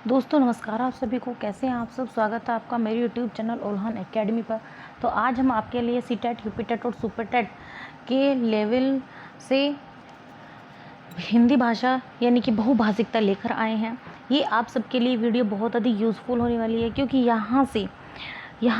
दोस्तों नमस्कार, आप सभी को कैसे हैं आप सब। स्वागत है आपका मेरे यूट्यूब चैनल ओल्हान एकेडमी पर। तो आज हम आपके लिए सीटेट, यूपीटेट और सुपरटेट के लेवल से हिंदी भाषा यानी कि बहुभाषिकता लेकर आए हैं। ये आप सबके लिए वीडियो बहुत अधिक यूज़फुल होने वाली है, क्योंकि यहाँ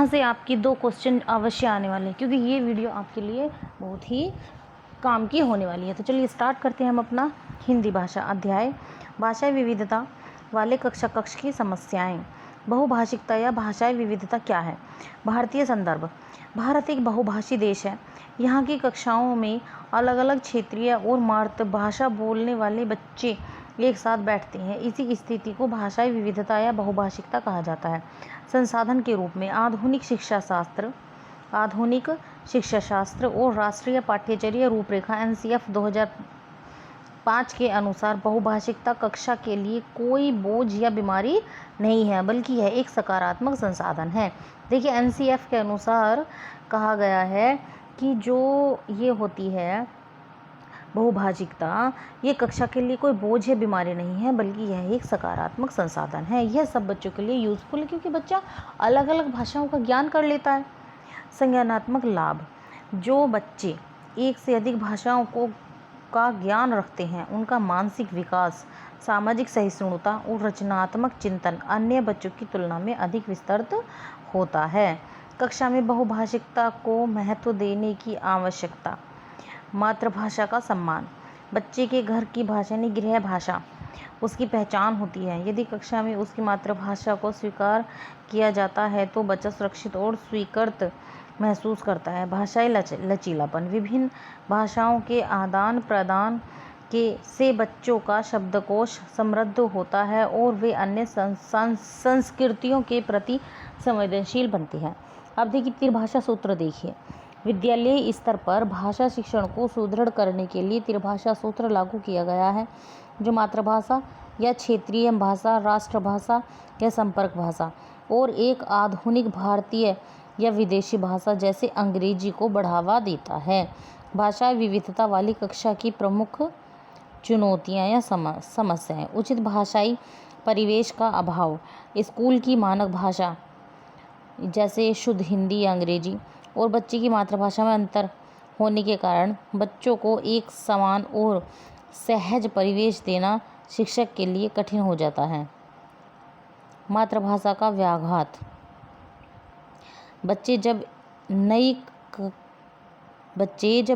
से आपकी 2 क्वेश्चन अवश्य आने वाले हैं, क्योंकि ये वीडियो आपके लिए बहुत ही काम की होने वाली है। तो चलिए स्टार्ट करते हैं हम अपना हिंदी भाषा अध्याय। भाषाई विविधता वाले कक्ष की समस्याएं। बहुभाषिकता या भाषाई विविधता क्या है? भारतीय संदर्भ। भारत एक बहुभाषी देश है। यहाँ की कक्षाओं में अलग अलग क्षेत्रीय और मातृभाषा बोलने वाले बच्चे एक साथ बैठते हैं। इसी स्थिति को भाषाई विविधता या बहुभाषिकता कहा जाता है। संसाधन के रूप में आधुनिक शिक्षा शास्त्र और राष्ट्रीय पाठ्यचर्या रूपरेखा NCF 2005 के अनुसार बहुभाषिकता कक्षा के लिए कोई बोझ या बीमारी नहीं है, बल्कि यह एक सकारात्मक संसाधन है। देखिए, NCF के अनुसार कहा गया है कि जो ये होती है बहुभाषिकता, ये कक्षा के लिए कोई बोझ या बीमारी नहीं है, बल्कि यह एक सकारात्मक संसाधन है। यह सब बच्चों के लिए यूज़फुल है, क्योंकि बच्चा अलग अलग भाषाओं का ज्ञान कर लेता है। संज्ञानात्मक लाभ। जो बच्चे एक से अधिक भाषाओं का ज्ञान रखते हैं, उनका मानसिक विकास, सामाजिक सहिष्णुता और रचनात्मक चिंतन अन्य बच्चों की तुलना में अधिक विस्तृत होता है। कक्षा में बहुभाषिकता को महत्व देने की आवश्यकता। मातृभाषा का सम्मान। बच्चे के घर की भाषा यानी गृह भाषा उसकी पहचान होती है। यदि कक्षा में उसकी मातृभाषा को स्वीकार किया जाता है तो बच्चा सुरक्षित और स्वीकृत महसूस करता है। भाषाई लचीलापन। विभिन्न भाषाओं के आदान प्रदान से बच्चों का शब्दकोश समृद्ध होता है और वे अन्य संस्कृतियों के प्रति संवेदनशील बनते हैं। अब देखिए त्रिभाषा सूत्र। देखिए, विद्यालय स्तर पर भाषा शिक्षण को सुदृढ़ करने के लिए त्रिभाषा सूत्र लागू किया गया है, जो मातृभाषा या क्षेत्रीय भाषा, राष्ट्रभाषा या संपर्क भाषा और एक आधुनिक भारतीय या विदेशी भाषा जैसे अंग्रेजी को बढ़ावा देता है। भाषा विविधता वाली कक्षा की प्रमुख चुनौतियां या समस्याएं। उचित भाषाई परिवेश का अभाव। स्कूल की मानक भाषा जैसे शुद्ध हिंदी या अंग्रेजी और बच्चे की मातृभाषा में अंतर होने के कारण बच्चों को एक समान और सहज परिवेश देना शिक्षक के लिए कठिन हो जाता है। मातृभाषा का व्याघात। बच्चे जब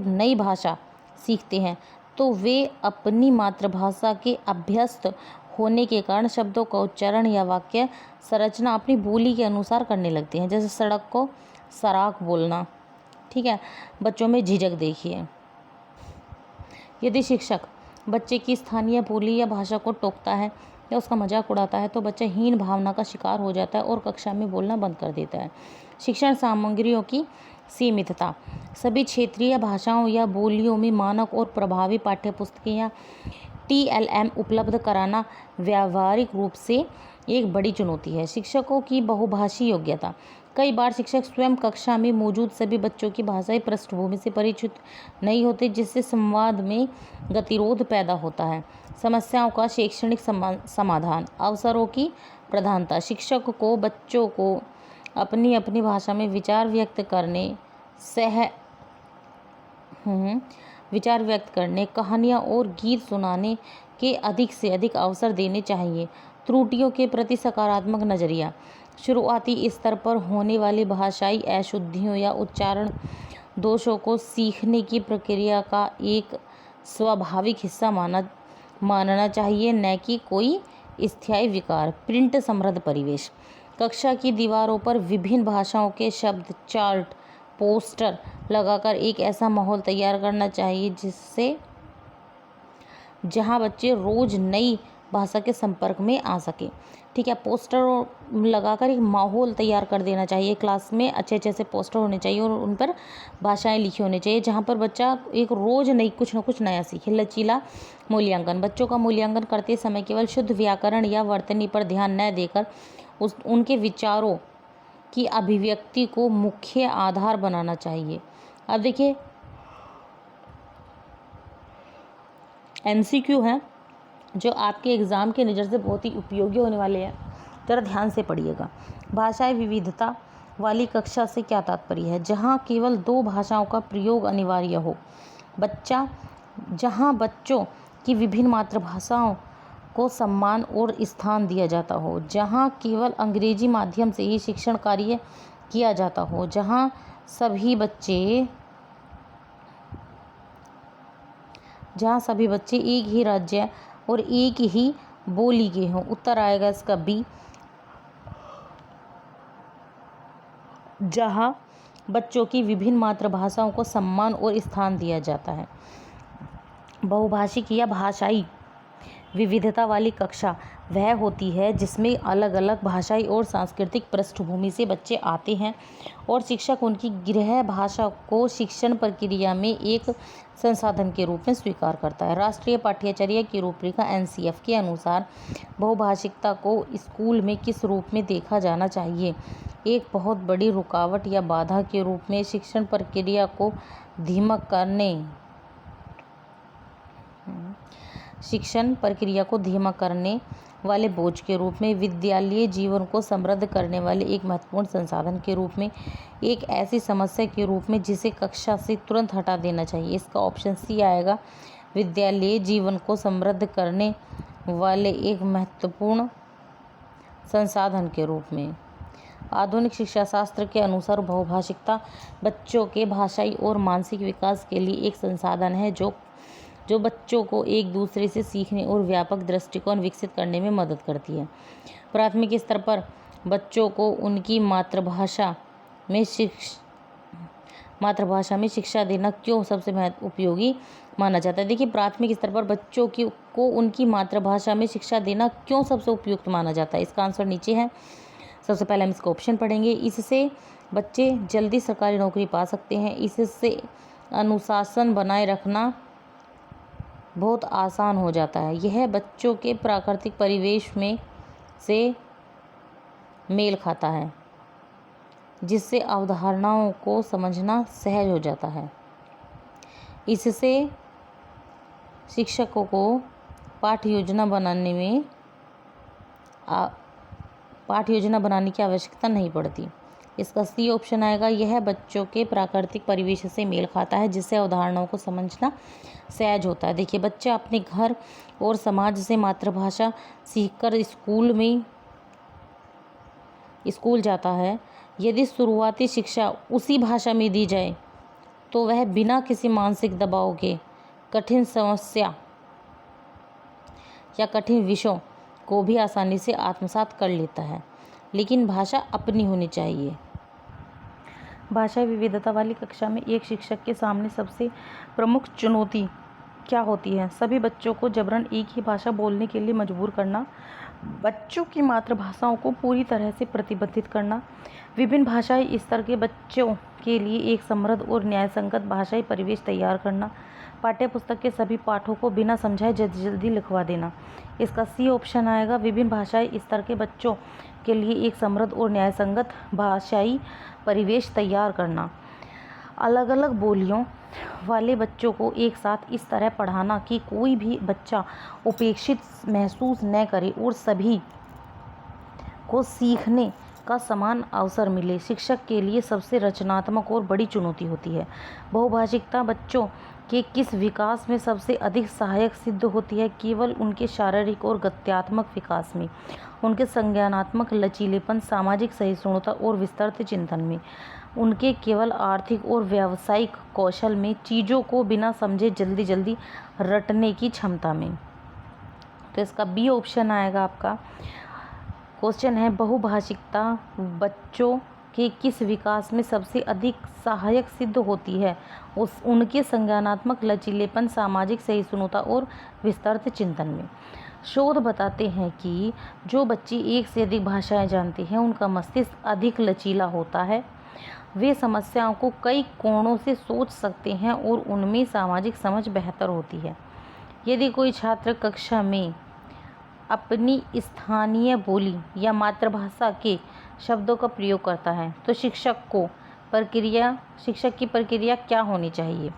नई भाषा सीखते हैं तो वे अपनी मातृभाषा के अभ्यस्त होने के कारण शब्दों का उच्चारण या वाक्य संरचना अपनी बोली के अनुसार करने लगते हैं। जैसे सड़क को सड़ाक बोलना। ठीक है, बच्चों में झिझक। देखिए, यदि शिक्षक बच्चे की स्थानीय बोली या भाषा को टोकता है या उसका मजाक उड़ाता है तो बच्चा हीन भावना का शिकार हो जाता है और कक्षा में बोलना बंद कर देता है। शिक्षण सामग्रियों की सीमितता। सभी क्षेत्रीय भाषाओं या बोलियों में मानक और प्रभावी पाठ्यपुस्तकें या TLM उपलब्ध कराना व्यावहारिक रूप से एक बड़ी चुनौती है। शिक्षकों की बहुभाषी योग्यता। कई बार शिक्षक स्वयं कक्षा में मौजूद सभी बच्चों की भाषाई पृष्ठभूमि से परिचित नहीं होते, जिससे संवाद में गतिरोध पैदा होता है। समस्याओं का शैक्षणिक समाधान। अवसरों की प्रधानता। शिक्षक को बच्चों को अपनी अपनी भाषा में विचार व्यक्त करने, कहानियाँ और गीत सुनाने के अधिक से अधिक अवसर देने चाहिए। त्रुटियों के प्रति सकारात्मक नज़रिया। शुरुआती स्तर पर होने वाली भाषाई अशुद्धियों या उच्चारण दोषों को सीखने की प्रक्रिया का एक स्वाभाविक हिस्सा मानना चाहिए, न कि कोई स्थायी विकार। प्रिंट समृद्ध परिवेश। कक्षा की दीवारों पर विभिन्न भाषाओं के शब्द, चार्ट, पोस्टर लगाकर एक ऐसा माहौल तैयार करना चाहिए जहां बच्चे रोज नई भाषा के संपर्क में आ सके। ठीक है, पोस्टर लगाकर एक माहौल तैयार कर देना चाहिए। क्लास में अच्छे अच्छे से पोस्टर होने चाहिए और उन पर भाषाएं लिखी होनी चाहिए, जहां पर बच्चा एक रोज कुछ न कुछ नया सीखे। लचीला मूल्यांकन। बच्चों का मूल्यांकन करते समय केवल शुद्ध व्याकरण या वर्तनी पर ध्यान न देकर उनके विचारों की अभिव्यक्ति को मुख्य आधार बनाना चाहिए। अब देखिए, MCQ है जो आपके एग्ज़ाम के नज़र से बहुत ही उपयोगी होने वाले हैं। ज़रा ध्यान से पढ़िएगा। भाषाई विविधता वाली कक्षा से क्या तात्पर्य है? जहाँ केवल 2 भाषाओं का प्रयोग अनिवार्य हो। जहाँ बच्चों की विभिन्न मातृभाषाओं को सम्मान और स्थान दिया जाता हो। जहाँ केवल अंग्रेजी माध्यम से ही शिक्षण कार्य किया जाता हो। जहाँ सभी बच्चे एक ही राज्य और एक ही बोली के हों। उत्तर आएगा इसका बी। जहाँ बच्चों की विभिन्न मातृभाषाओं को सम्मान और स्थान दिया जाता है। बहुभाषिक या भाषाई विविधता वाली कक्षा वह होती है जिसमें अलग अलग भाषाई और सांस्कृतिक पृष्ठभूमि से बच्चे आते हैं और शिक्षक उनकी गृह भाषा को शिक्षण प्रक्रिया में एक संसाधन के रूप में स्वीकार करता है। राष्ट्रीय पाठ्यचर्या की रूपरेखा NCF के अनुसार बहुभाषिकता को स्कूल में किस रूप में देखा जाना चाहिए? एक बहुत बड़ी रुकावट या बाधा के रूप में, शिक्षण प्रक्रिया को धीमा करने वाले बोझ के रूप में, विद्यालयी जीवन को समृद्ध करने वाले एक महत्वपूर्ण संसाधन के रूप में, एक ऐसी समस्या के रूप में जिसे कक्षा से तुरंत हटा देना चाहिए। इसका ऑप्शन सी आएगा, विद्यालयी जीवन को समृद्ध करने वाले एक महत्वपूर्ण संसाधन के रूप में। आधुनिक शिक्षा शास्त्र के अनुसार बहुभाषिकता बच्चों के भाषाई और मानसिक विकास के लिए एक संसाधन है जो बच्चों को एक दूसरे से सीखने और व्यापक दृष्टिकोण विकसित करने में मदद करती है। प्राथमिक स्तर पर बच्चों को उनकी मातृभाषा में शिक्षा देना क्यों सबसे उपयोगी माना जाता है? देखिए, प्राथमिक स्तर पर बच्चों को उनकी मातृभाषा में शिक्षा देना क्यों सबसे उपयुक्त माना जाता है? इसका आंसर नीचे है। सबसे पहले हम इसका ऑप्शन पढ़ेंगे। इससे बच्चे जल्दी सरकारी नौकरी पा सकते हैं। इससे अनुशासन बनाए रखना बहुत आसान हो जाता है। यह बच्चों के प्राकृतिक परिवेश से मेल खाता है, जिससे अवधारणाओं को समझना सहज हो जाता है। इससे शिक्षकों को पाठ्य योजना बनाने की आवश्यकता नहीं पड़ती। इसका सी ऑप्शन आएगा। यह बच्चों के प्राकृतिक परिवेश से मेल खाता है, जिससे अवधारणाओं को समझना सहज होता है। देखिए, बच्चा अपने घर और समाज से मातृभाषा सीखकर स्कूल जाता है। यदि शुरुआती शिक्षा उसी भाषा में दी जाए तो वह बिना किसी मानसिक दबाव के कठिन समस्या या कठिन विषयों को भी आसानी से आत्मसात कर लेता है। लेकिन भाषा अपनी होनी चाहिए। भाषाई विविधता वाली कक्षा में एक शिक्षक के सामने सबसे प्रमुख चुनौती क्या होती है? सभी बच्चों को जबरन एक ही भाषा बोलने के लिए मजबूर करना, बच्चों की मातृभाषाओं को पूरी तरह से प्रतिबंधित करना, विभिन्न भाषाई स्तर के बच्चों के लिए एक समृद्ध और न्यायसंगत भाषाई परिवेश तैयार करना, पाठ्यपुस्तक के सभी पाठों को बिना समझाए जल्दी लिखवा देना। इसका सी ऑप्शन आएगा। विभिन्न भाषाई स्तर के बच्चों के लिए एक समृद्ध और न्यायसंगत भाषाई परिवेश तैयार करना, अलग अलग बोलियों वाले बच्चों को एक साथ इस तरह पढ़ाना कि कोई भी बच्चा उपेक्षित महसूस न करे और सभी को सीखने का समान अवसर मिले, शिक्षक के लिए सबसे रचनात्मक और बड़ी चुनौती होती है। बहुभाषिकता बच्चों के किस विकास में सबसे अधिक सहायक सिद्ध होती है? केवल उनके शारीरिक और गत्यात्मक विकास में, उनके संज्ञानात्मक लचीलेपन, सामाजिक सहिष्णुता और विस्तृत चिंतन में, उनके केवल आर्थिक और व्यावसायिक कौशल में, चीज़ों को बिना समझे जल्दी रटने की क्षमता में। तो इसका बी ऑप्शन आएगा आपका। क्वेश्चन है, बहुभाषिकता बच्चों के किस विकास में सबसे अधिक सहायक सिद्ध होती है? उनके संज्ञानात्मक लचीलेपन, सामाजिक सहिष्णुता और विस्तृत चिंतन में। शोध बताते हैं कि जो बच्चे एक से अधिक भाषाएं जानते हैं, उनका मस्तिष्क अधिक लचीला होता है। वे समस्याओं को कई कोणों से सोच सकते हैं और उनमें सामाजिक समझ बेहतर होती है। यदि कोई छात्र कक्षा में अपनी स्थानीय बोली या मातृभाषा के शब्दों का प्रयोग करता है तो शिक्षक की प्रक्रिया क्या होनी चाहिए?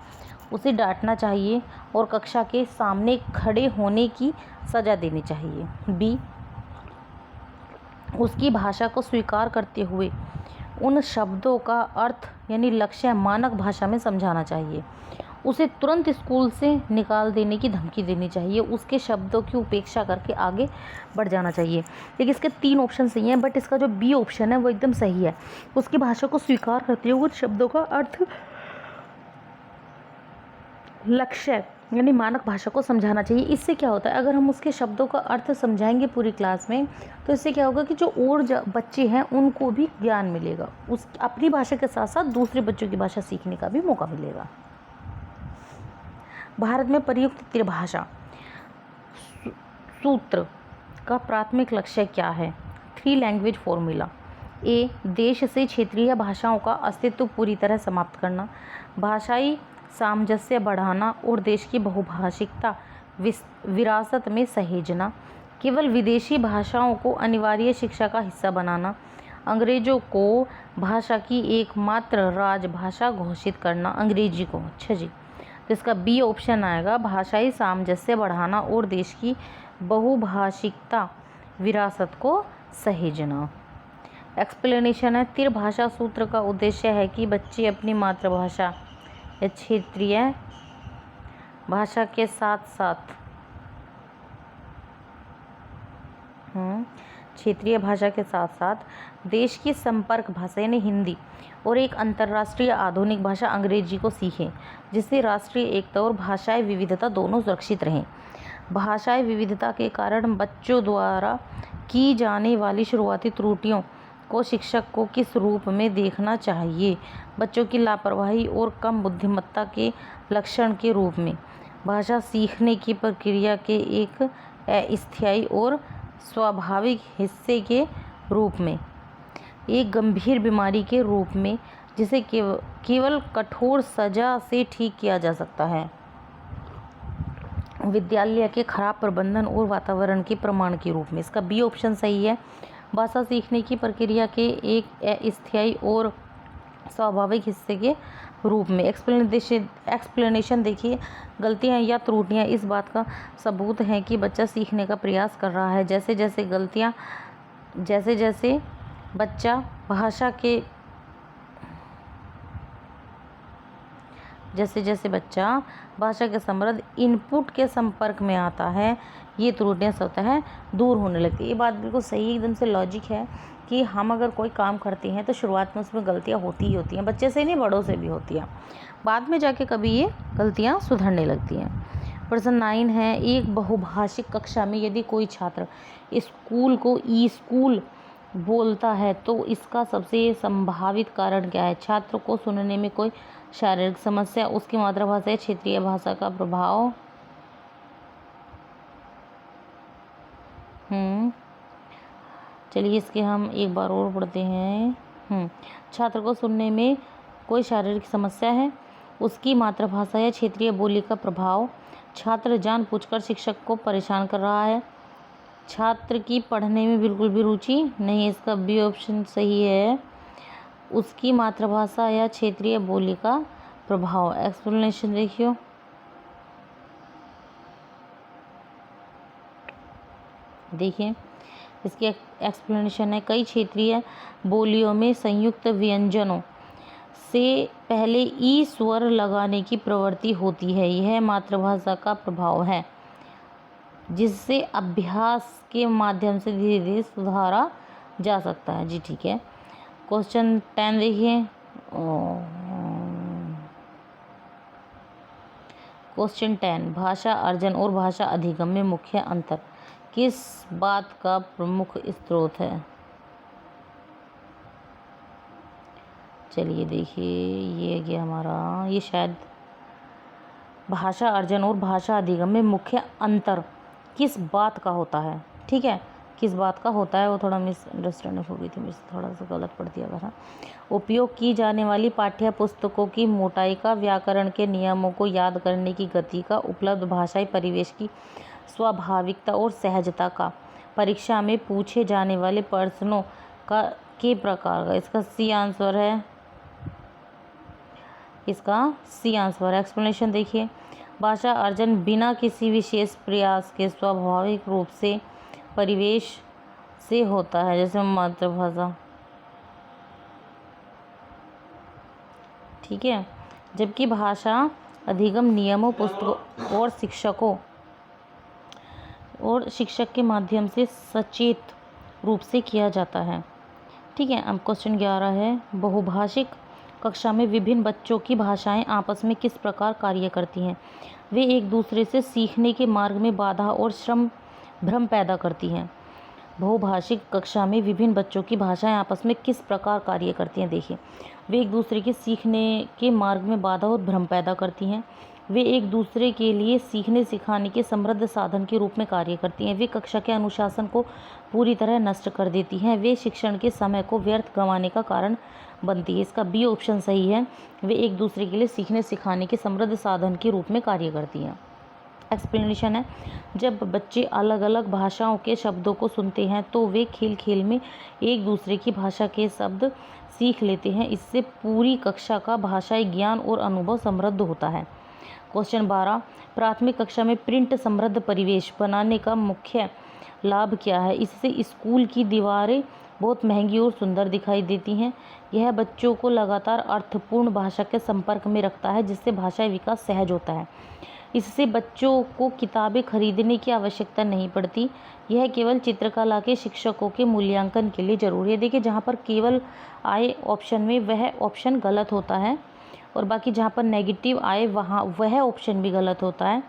उसे डांटना चाहिए और कक्षा के सामने खड़े होने की सज़ा देनी चाहिए। बी, उसकी भाषा को स्वीकार करते हुए उन शब्दों का अर्थ यानी लक्ष्य मानक भाषा में समझाना चाहिए। उसे तुरंत स्कूल से निकाल देने की धमकी देनी चाहिए। उसके शब्दों की उपेक्षा करके आगे बढ़ जाना चाहिए। देखिए इसके 3 ऑप्शन सही हैं, बट इसका जो बी ऑप्शन है वो एकदम सही है। उसकी भाषा को स्वीकार करते हुए उन शब्दों का अर्थ लक्ष्य यानी मानक भाषा को समझाना चाहिए। इससे क्या होता है, अगर हम उसके शब्दों का अर्थ समझाएंगे पूरी क्लास में, तो इससे क्या होगा कि जो और बच्चे हैं उनको भी ज्ञान मिलेगा, उस अपनी भाषा के साथ साथ दूसरे बच्चों की भाषा सीखने का भी मौका मिलेगा। भारत में प्रयुक्त त्रिभाषा सूत्र का प्राथमिक लक्ष्य क्या है? 3 लैंग्वेज फॉर्मूला। ए, देश से क्षेत्रीय भाषाओं का अस्तित्व पूरी तरह समाप्त करना, भाषाई सामंजस्य बढ़ाना और देश की बहुभाषिकता विरासत में सहेजना, केवल विदेशी भाषाओं को अनिवार्य शिक्षा का हिस्सा बनाना, अंग्रेजों को भाषा की एकमात्र राजभाषा घोषित करना, अंग्रेजी को। अच्छा जी, तो इसका बी ऑप्शन आएगा, भाषाई सामंजस्य बढ़ाना और देश की बहुभाषिकता विरासत को सहेजना। एक्सप्लेनेशन है, त्रिभाषा सूत्र का उद्देश्य है कि बच्चे अपनी मातृभाषा या क्षेत्रीय भाषा के साथ साथ देश की संपर्क भाषा यानी हिंदी और एक अंतर्राष्ट्रीय आधुनिक भाषा अंग्रेजी को सीखें, जिससे राष्ट्रीय एकता और भाषाई विविधता दोनों सुरक्षित रहें। भाषाई विविधता के कारण बच्चों द्वारा की जाने वाली शुरुआती त्रुटियों को शिक्षक को किस रूप में देखना चाहिए? बच्चों की लापरवाही और कम बुद्धिमत्ता के लक्षण के रूप में, भाषा सीखने की प्रक्रिया के एक अस्थायी और स्वाभाविक हिस्से के रूप में, एक गंभीर बीमारी के रूप में जिसे केवल कठोर सजा से ठीक किया जा सकता है, विद्यालय के खराब प्रबंधन और वातावरण के प्रमाण के रूप में। इसका बी ऑप्शन सही है, भाषा सीखने की प्रक्रिया के एक अस्थायी और स्वाभाविक हिस्से के रूप में। एक्सप्लेनेशन देखिए, गलतियां या त्रुटियां इस बात का सबूत हैं कि बच्चा सीखने का प्रयास कर रहा है। जैसे जैसे बच्चा भाषा के समृद्ध इनपुट के संपर्क में आता है, ये त्रुटियां स्वतः दूर होने लगती है। ये बात बिल्कुल सही, एकदम से लॉजिक है कि हम अगर कोई काम करते हैं तो शुरुआत में उसमें गलतियां होती ही होती हैं, बच्चे से नहीं बड़ों से भी होती हैं, बाद में जाके कभी ये गलतियां सुधरने लगती हैं। प्रश्न 9 है, एक बहुभाषिक कक्षा में यदि कोई छात्र स्कूल को ई स्कूल बोलता है तो इसका सबसे संभावित कारण क्या है? छात्र को सुनने में कोई शारीरिक समस्या, उसकी मातृभाषा या क्षेत्रीय भाषा का प्रभाव, चलिए इसके हम एक बार और पढ़ते हैं। छात्र को सुनने में कोई शारीरिक समस्या है, उसकी मातृभाषा या क्षेत्रीय बोली का प्रभाव, छात्र जानबूझकर शिक्षक को परेशान कर रहा है, छात्र की पढ़ने में बिल्कुल भी रुचि नहीं। इसका बी ऑप्शन सही है, उसकी मातृभाषा या क्षेत्रीय बोली का प्रभाव। एक्सप्लेनेशन देखियो, देखिए इसकी एक्सप्लेनेशन है, कई क्षेत्रीय बोलियों में संयुक्त व्यंजनों से पहले ई स्वर लगाने की प्रवृत्ति होती है, यह मातृभाषा का प्रभाव है जिससे अभ्यास के माध्यम से धीरे धीरे सुधारा जा सकता है। जी ठीक है। क्वेश्चन 10 देखिए, क्वेश्चन 10, भाषा अर्जन और भाषा अधिगम में मुख्य अंतर किस बात का प्रमुख स्रोत है? चलिए देखिए, ये क्या हमारा, ये शायद भाषा अर्जन और भाषा अधिगम में मुख्य अंतर किस बात का होता है। ठीक है, किस बात का होता है, वो थोड़ा मिसअंडरस्टैंडिंग हो गई थी, मुझे थोड़ा सा गलत पढ़ दिया था। उपयोग की जाने वाली पाठ्य पुस्तकों की मोटाई का, व्याकरण के नियमों को याद करने की गति का, उपलब्ध भाषाई परिवेश की स्वाभाविकता और सहजता का, परीक्षा में पूछे जाने वाले प्रश्नों के प्रकार का। इसका सी आंसर है इसका सी आंसर है। एक्सप्लेनेशन देखिए, भाषा अर्जन बिना किसी विशेष प्रयास के स्वाभाविक रूप से परिवेश से होता है, जैसे मातृभाषा, ठीक है। जबकि भाषा अधिगम नियमों, पुस्तकों और शिक्षक के माध्यम से सचेत रूप से किया जाता है, ठीक है। अब क्वेश्चन 11 है, बहुभाषिक कक्षा में विभिन्न बच्चों की भाषाएं आपस में किस प्रकार कार्य करती हैं? वे एक दूसरे से सीखने के मार्ग में बाधा और भ्रम पैदा करती हैं। बहुभाषिक कक्षा में विभिन्न बच्चों की भाषाएं आपस में किस प्रकार कार्य करती हैं? देखिए, वे एक दूसरे के सीखने के मार्ग में बाधा और भ्रम पैदा करती हैं। वे एक दूसरे के लिए सीखने सिखाने के समृद्ध साधन के रूप में कार्य करती हैं। वे कक्षा के अनुशासन को पूरी तरह नष्ट कर देती हैं। वे शिक्षण के समय को व्यर्थ गंवाने का कारण बनती है। इसका बी ऑप्शन सही है। वे एक दूसरे के लिए सीखने सिखाने के समृद्ध साधन के रूप में कार्य करती हैं। एक्सप्लेनेशन है, जब बच्चे अलग अलग भाषाओं के शब्दों को सुनते हैं तो वे खेल खेल में एक दूसरे की भाषा के शब्द सीख लेते हैं। इससे पूरी कक्षा का भाषाई ज्ञान और अनुभव समृद्ध होता है। क्वेश्चन 12, प्राथमिक कक्षा में प्रिंट समृद्ध परिवेश बनाने का मुख्य लाभ क्या है? इससे स्कूल की दीवारें बहुत महंगी और सुंदर दिखाई देती हैं। यह बच्चों को लगातार अर्थपूर्ण भाषा के संपर्क में रखता है, जिससे भाषाई विकास सहज होता है। इससे बच्चों को किताबें खरीदने की आवश्यकता नहीं पड़ती। यह केवल चित्रकला के शिक्षकों के मूल्यांकन के लिए ज़रूरी है। देखिए, जहाँ पर केवल आए ऑप्शन में वह ऑप्शन गलत होता है, और बाकी जहाँ पर नेगेटिव आए वहाँ वह ऑप्शन भी गलत होता है,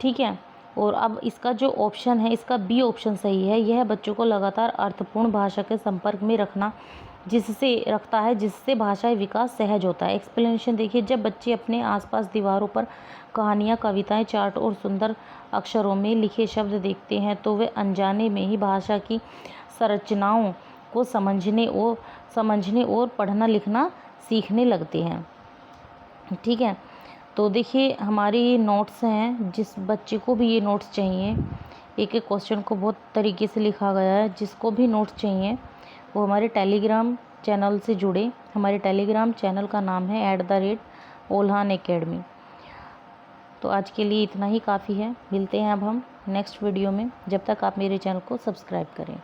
ठीक है। और अब इसका जो ऑप्शन है, इसका बी ऑप्शन सही है। यह बच्चों को लगातार अर्थपूर्ण भाषा के संपर्क में रखता है, जिससे भाषाई विकास सहज होता है। एक्सप्लेनेशन देखिए, जब बच्चे अपने आसपास दीवारों पर कहानियाँ, कविताएं, चार्ट और सुंदर अक्षरों में लिखे शब्द देखते हैं तो वे अनजाने में ही भाषा की संरचनाओं को समझने और पढ़ना लिखना सीखने लगते हैं, ठीक है। तो देखिए, हमारी नोट्स हैं, जिस बच्चे को भी ये नोट्स चाहिए, एक एक क्वेश्चन को बहुत तरीके से लिखा गया है। जिसको भी नोट्स चाहिए वो हमारे टेलीग्राम चैनल से जुड़े। हमारे टेलीग्राम चैनल का नाम है @ओल्हान एकेडमी। तो आज के लिए इतना ही काफ़ी है। मिलते हैं अब हम नेक्स्ट वीडियो में। जब तक आप मेरे चैनल को सब्सक्राइब करें।